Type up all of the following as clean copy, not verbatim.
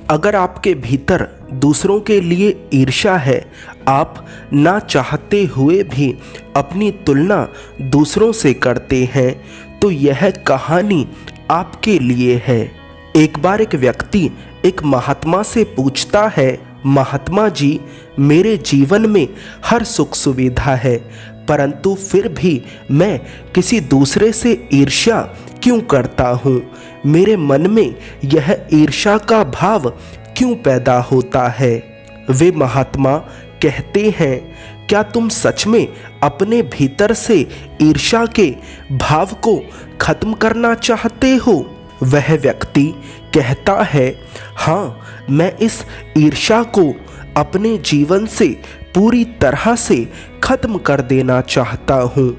अगर आपके भीतर दूसरों के लिए ईर्ष्या है, आप ना चाहते हुए भी अपनी तुलना दूसरों से करते हैं, तो यह कहानी आपके लिए है। एक बार एक व्यक्ति एक महात्मा से पूछता है, महात्मा जी, मेरे जीवन में हर सुख सुविधा है, परंतु फिर भी मैं किसी दूसरे से ईर्ष्या क्यों करता हूँ? मेरे मन में यह ईर्ष्या का भाव क्यों पैदा होता है? वे महात्मा कहते हैं, क्या तुम सच में अपने भीतर से ईर्ष्या के भाव को खत्म करना चाहते हो? वह व्यक्ति कहता है, हाँ, मैं इस ईर्ष्या को अपने जीवन से पूरी तरह से खत्म कर देना चाहता हूँ,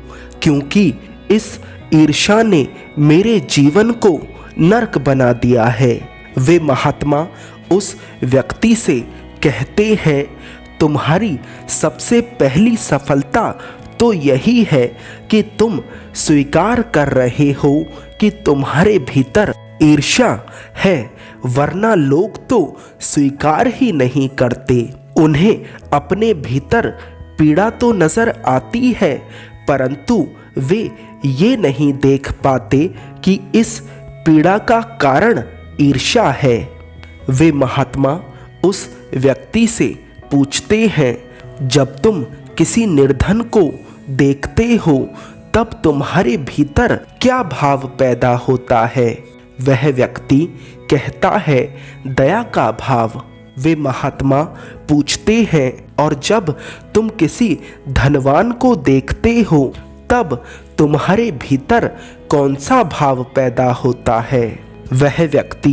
क्योंकि इस ईर्ष्या ने मेरे जीवन को नरक बना दिया है। वे महात्मा उस व्यक्ति से कहते हैं, तुम्हारी सबसे पहली सफलता तो यही है कि तुम स्वीकार कर रहे हो कि तुम्हारे भीतर ईर्ष्या है, वरना लोग तो स्वीकार ही नहीं करते। उन्हें अपने भीतर पीड़ा तो नजर आती है, परंतु वे ये नहीं देख पाते कि इस पीड़ा का कारण ईर्ष्या है। वे महात्मा उस व्यक्ति से पूछते हैं, जब तुम किसी निर्धन को देखते हो तब तुम्हारे भीतर क्या भाव पैदा होता है? वह व्यक्ति कहता है, दया का भाव। वे महात्मा पूछते हैं, और जब तुम किसी धनवान को देखते हो तब तुम्हारे भीतर कौन सा भाव पैदा होता है? वह व्यक्ति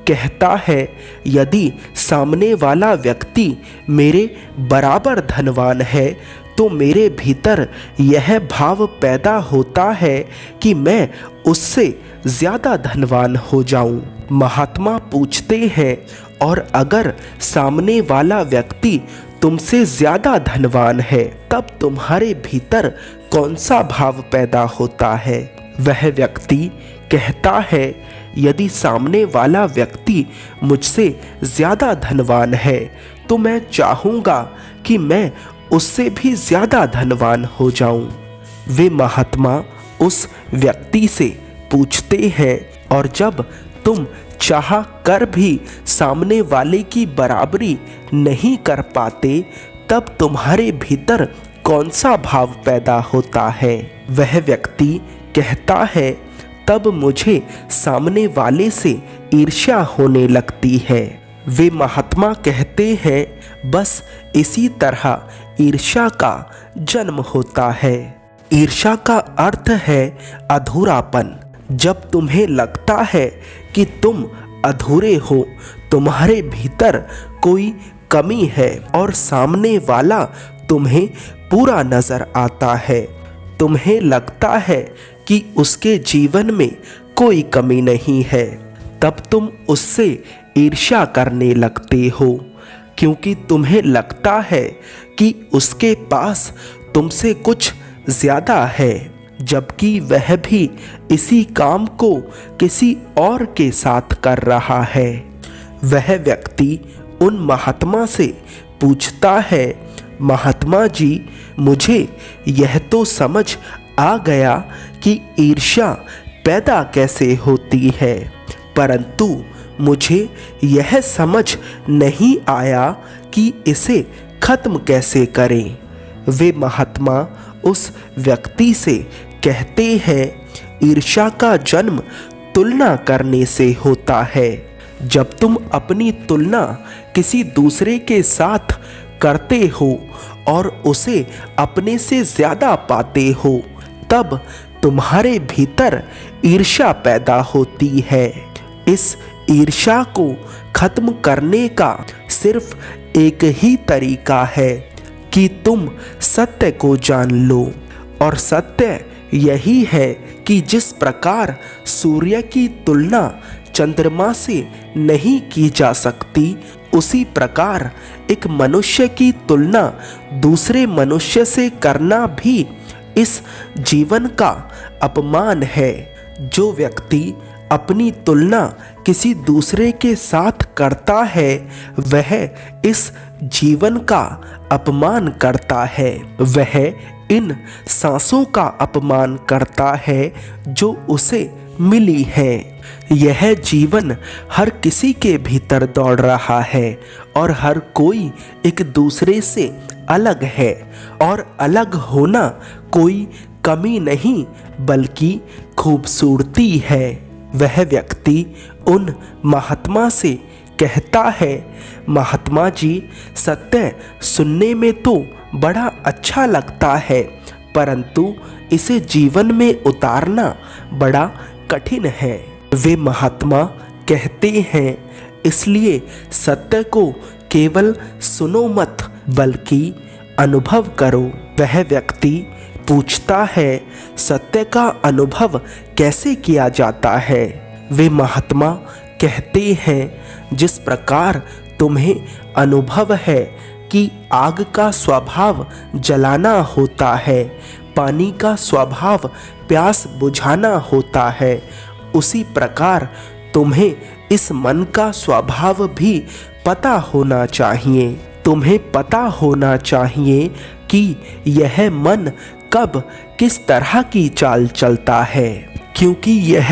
कहता है, यदि सामने वाला व्यक्ति मेरे बराबर धनवान है तो मेरे भीतर यह भाव पैदा होता है कि मैं उससे ज़्यादा धनवान हो जाऊं। महात्मा पूछते हैं, और अगर सामने वाला व्यक्ति तुमसे ज़्यादा धनवान है तब तुम्हारे भीतर कौन सा भाव पैदा होता है? वह व्यक्ति कहता है, यदि सामने वाला व्यक्ति मुझसे ज़्यादा धनवान है तो मैं चाहूँगा कि मैं उससे भी ज़्यादा धनवान हो जाऊं। वे महात्मा उस व्यक्ति से पूछते हैं, और जब तुम चाह कर भी सामने वाले की बराबरी नहीं कर पाते तब तुम्हारे भीतर कौन सा भाव पैदा होता है? वह व्यक्ति कहता है, तब मुझे सामने वाले से ईर्ष्या होने लगती है। वे महात्मा कहते हैं, बस इसी तरह ईर्ष्या का जन्म होता है। ईर्ष्या का अर्थ है अधूरापन। जब तुम्हें लगता है कि तुम अधूरे हो, तुम्हारे भीतर कोई कमी है और सामने वाला तुम्हें पूरा नजर आता है, तुम्हें लगता है कि उसके जीवन में कोई कमी नहीं है, तब तुम उससे ईर्ष्या करने लगते हो, क्योंकि तुम्हें लगता है कि उसके पास तुमसे कुछ ज़्यादा है, जबकि वह भी इसी काम को किसी और के साथ कर रहा है। वह व्यक्ति उन महात्मा से पूछता है, महात्मा जी, मुझे यह तो समझ आ गया कि ईर्ष्या पैदा कैसे होती है, परंतु मुझे यह समझ नहीं आया कि इसे खत्म कैसे करें। वे महात्मा उस व्यक्ति से कहते हैं, ईर्ष्या का जन्म तुलना करने से होता है। जब तुम अपनी तुलना किसी दूसरे के साथ करते हो और उसे अपने से ज़्यादा पाते हो, तब तुम्हारे भीतर ईर्ष्या पैदा होती है। इस ईर्ष्या को खत्म करने का सिर्फ एक ही तरीका है कि तुम सत्य को जान लो, और सत्य यही है कि जिस प्रकार सूर्य की तुलना चंद्रमा से नहीं की जा सकती, उसी प्रकार एक मनुष्य की तुलना दूसरे मनुष्य से करना भी इस जीवन का अपमान है। जो व्यक्ति अपनी तुलना किसी दूसरे के साथ करता है वह इस जीवन का अपमान करता है। वह इन सांसों का अपमान करता है जो उसे मिली है। यह जीवन हर किसी के भीतर दौड़ रहा है और हर कोई एक दूसरे से अलग है और अलग होना कोई कमी नहीं बल्कि खूबसूरती है। वह व्यक्ति उन महात्मा से कहता है, महात्मा जी, सत्य सुनने में तो बड़ा अच्छा लगता है परंतु इसे जीवन में उतारना बड़ा कठिन है। वे महात्मा कहते हैं, इसलिए सत्य को केवल सुनो मत बल्कि अनुभव करो। वह व्यक्ति पूछता है, सत्य का अनुभव कैसे किया जाता है? वे महात्मा कहते हैं, जिस प्रकार तुम्हें अनुभव है कि आग का स्वभाव जलाना होता है, पानी का स्वभाव प्यास बुझाना होता है, उसी प्रकार तुम्हें इस मन का स्वभाव भी पता होना चाहिए। तुम्हें पता होना चाहिए कि यह मन कब किस तरह की चाल चलता है, क्योंकि यह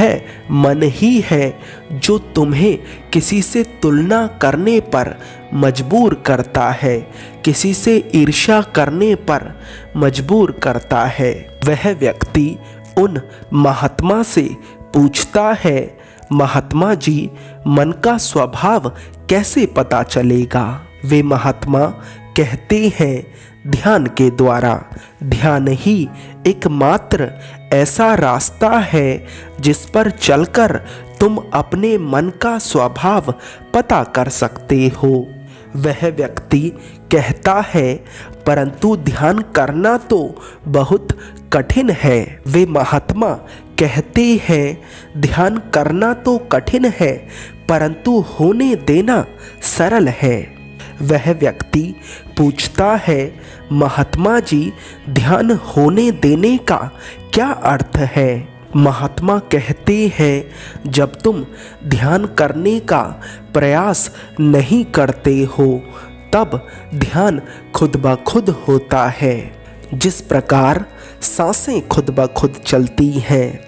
मन ही है जो तुम्हें किसी से तुलना करने पर मजबूर करता है, किसी से ईर्ष्या करने पर मजबूर करता है। वह व्यक्ति उन महात्मा से पूछता है, महात्मा जी, मन का स्वभाव कैसे पता चलेगा? वे महात्मा कहते हैं, ध्यान के द्वारा। ध्यान ही एकमात्र ऐसा रास्ता है जिस पर चलकर तुम अपने मन का स्वभाव पता कर सकते हो। वह व्यक्ति कहता है, परंतु ध्यान करना तो बहुत कठिन है। वे महात्मा कहते हैं, ध्यान करना तो कठिन है परंतु होने देना सरल है। वह व्यक्ति पूछता है, महात्मा जी, ध्यान होने देने का क्या अर्थ है? महात्मा कहते हैं, जब तुम ध्यान करने का प्रयास नहीं करते हो तब ध्यान खुद ब खुद होता है। जिस प्रकार सांसें खुद ब खुद चलती हैं।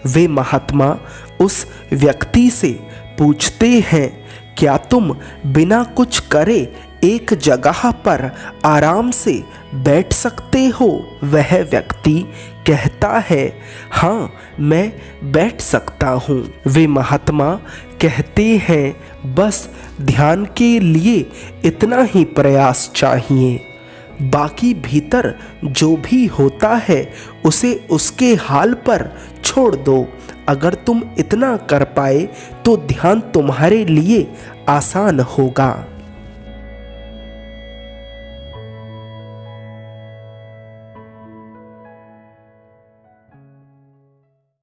वे महात्मा उस व्यक्ति से पूछते हैं, क्या तुम बिना कुछ करे एक जगह पर आराम से बैठ सकते हो? वह व्यक्ति कहता है, हाँ, मैं बैठ सकता हूँ। वे महात्मा कहते हैं, बस ध्यान के लिए इतना ही प्रयास चाहिए, बाकी भीतर जो भी होता है उसे उसके हाल पर छोड़ दो। अगर तुम इतना कर पाए तो ध्यान तुम्हारे लिए आसान होगा।